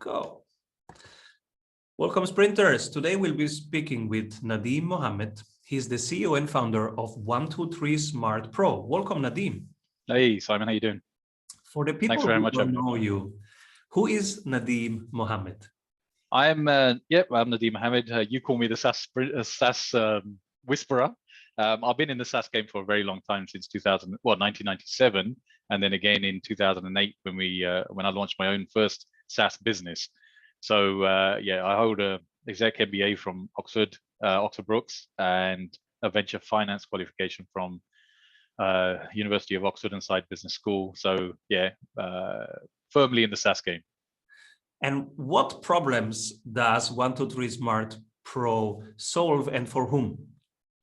Go. Welcome, sprinters. Today we'll be speaking with Nadeem Mohammed. He's the CEO and founder of 123 Smart Pro. Welcome, Nadeem. Hey, Simon, how you doing? For the people who don't know you, who is Nadeem Mohammed? I'm Nadeem Mohammed. You call me the SaaS whisperer. I've been in the SaaS game for a very long time, since 1997, and then again in 2008 when I launched my own first SaaS business. So I hold a exec MBA from Oxford Brooks, and a venture finance qualification from University of Oxford and Side Business School. So firmly in the SaaS game. And what problems does 123 Smart Pro solve, and for whom?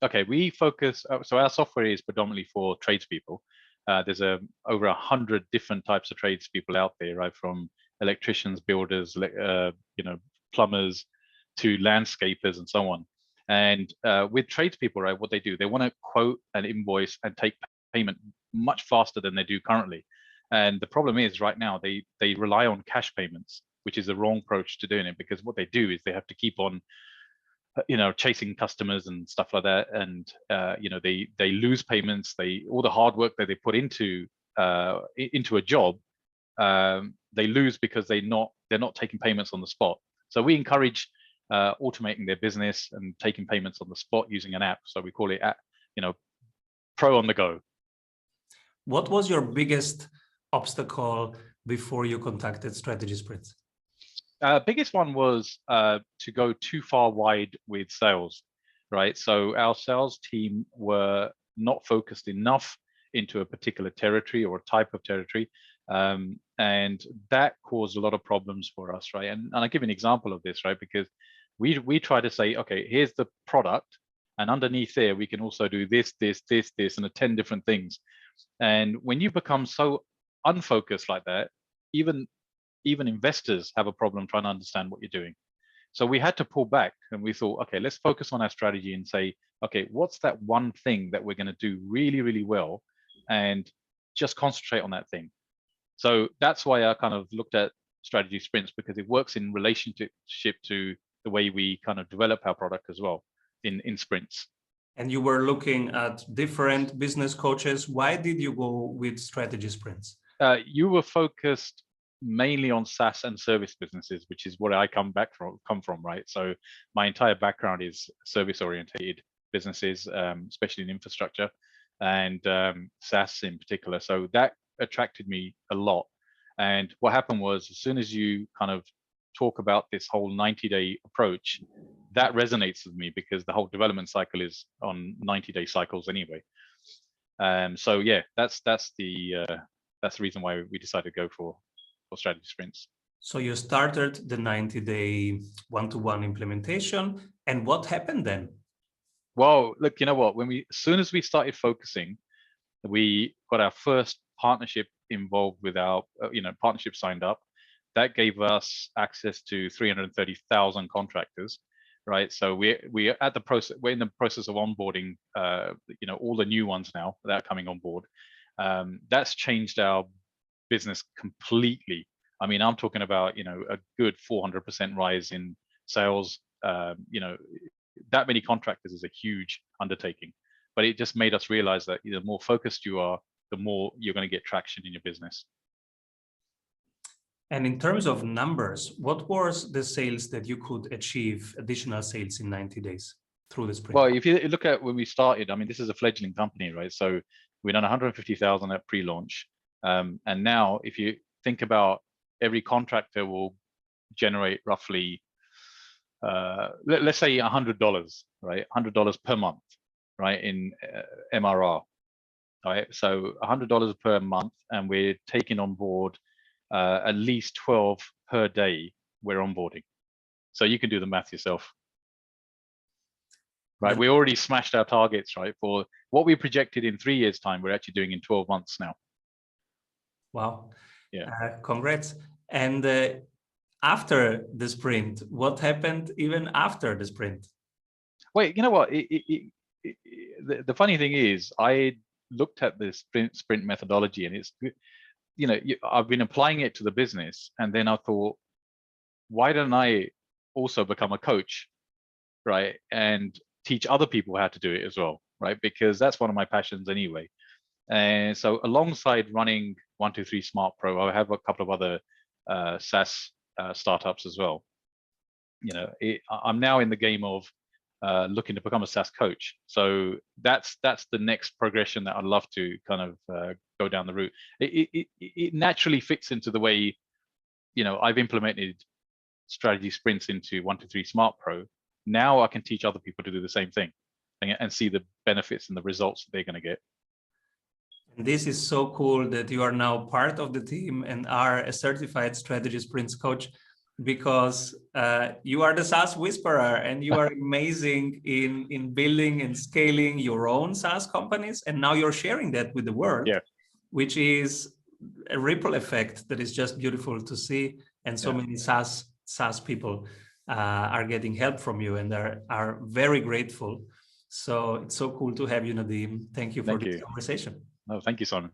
Okay, we focus. So our software is predominantly for tradespeople. There's over 100 different types of tradespeople out there, right? From electricians, builders, plumbers, to landscapers, and so on. And with tradespeople, right, what they do, they want to quote an invoice and take payment much faster than they do currently. And the problem is, right now, they rely on cash payments, which is the wrong approach to doing it, because what they do is they have to keep on chasing customers and stuff like that, and they lose payments. All the hard work that they put into a job, they lose because they're not taking payments on the spot. So we encourage automating their business and taking payments on the spot using an app. So we call it Pro on the go. What was your biggest obstacle before you contacted Strategy Sprints? Biggest one was to go too far wide with sales, right? So our sales team were not focused enough into a particular territory or a type of territory, and that caused a lot of problems for us, right? And I'll give you an example of this, right? Because we try to say, okay, here's the product, and underneath there we can also do this, and 10 different things. And when you become so unfocused like that, even investors have a problem trying to understand what you're doing. So we had to pull back, and we thought, okay, let's focus on our strategy and say, okay, what's that one thing that we're going to do really, really well, and just concentrate on that thing. So that's why I kind of looked at Strategy Sprints, because it works in relationship to the way we kind of develop our product as well in sprints. And you were looking at different business coaches. Why did you go with Strategy Sprints? You were focused mainly on SaaS and service businesses, which is what I come from, right? So my entire background is service orientated businesses, especially in infrastructure, and SaaS in particular. So that attracted me a lot. And what happened was, as soon as you kind of talk about this whole 90-day approach, that resonates with me, because the whole development cycle is on 90-day cycles anyway. So yeah, that's the reason why we decided to go for Strategy Sprints. So you started the 90-day one-to-one implementation, and what happened then? Well, look, you know what? As soon as we started focusing, we got our first partnership involved with our, partnership signed up. That gave us access to 330,000 contractors, right? So we're in the process of onboarding, all the new ones now that are coming on board. That's changed our business completely. I mean, I'm talking about, a good 400% rise in sales. That many contractors is a huge undertaking, but it just made us realize that the more focused you are, the more you're going to get traction in your business. And in terms of numbers, what was the sales that you could achieve, additional sales in 90 days through the sprint? Well, if you look at when we started, I mean, this is a fledgling company, right? So we done 150,000 at pre-launch. And now if you think about, every contractor will generate roughly, let's say $100, right? $100 per month, right? In MRR, right? So $100 per month, and we're taking on board at least 12 per day we're onboarding. So you can do the math yourself. Right, we already smashed our targets, right? For what we projected in 3 years' time, we're actually doing in 12 months now. Wow. Yeah. Congrats. And after the sprint, what happened even after the sprint? Wait, you know what? The funny thing is, I looked at the sprint methodology, and it's, I've been applying it to the business, and then I thought, why don't I also become a coach, right? And teach other people how to do it as well, right? Because that's one of my passions anyway. And so alongside running 123 Smart Pro, I have a couple of other SaaS startups as well. I'm now in the game of looking to become a SaaS coach. So that's the next progression that I'd love to kind of go down the route. It naturally fits into the way, I've implemented strategy sprints into 123 Smart Pro. Now I can teach other people to do the same thing and see the benefits and the results that they're going to get. This is so cool that you are now part of the team and are a certified strategy sprints coach, because you are the SaaS whisperer and you are amazing in building and scaling your own SaaS companies. And now you're sharing that with the world, which is a ripple effect that is just beautiful to see. And so many SaaS people are getting help from you and are very grateful. So it's so cool to have you, Nadeem. Thank you for this conversation. No, thank you, Simon.